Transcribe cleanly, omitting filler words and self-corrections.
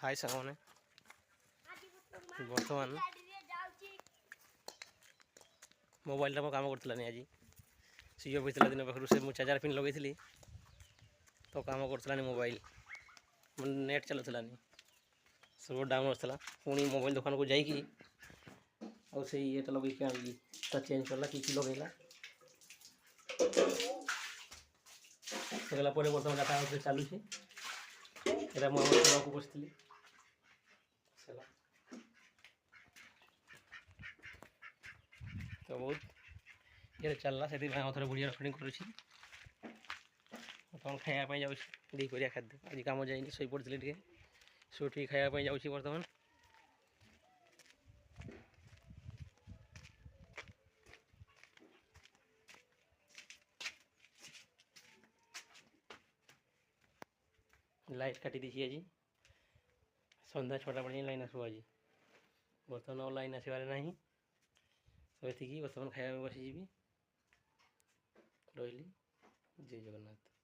हाय सांगने बर्तमान मोबाइल काम कर आज सीओ होता दिन पाखु से चार्जर पिन लगे तो काम कर मोबाइल नेट चलूलानी सब डाउन था पुणी मोबाइल दुकान को जाकि ये लगे आनी चेंज करला कि लगेगा बर्तमान डाटा चलुची एटा मुझे को बसती तो बहुत ये चलला से थे बुढ़िया रेकर्डिंग करुँच बर्तमान खायापी जाऊँगी खाद्य आज कम जाइए शई पड़ी टे शोटी खायापी जाऊँगी बर्तमान लाइट काटी दी आज सन्ध्या 6टा बजे लाइन आसो आज बर्तमान और लाइन आसबार ना तो ये बर्तमान खाया बसीजी रही जय जगन्नाथ।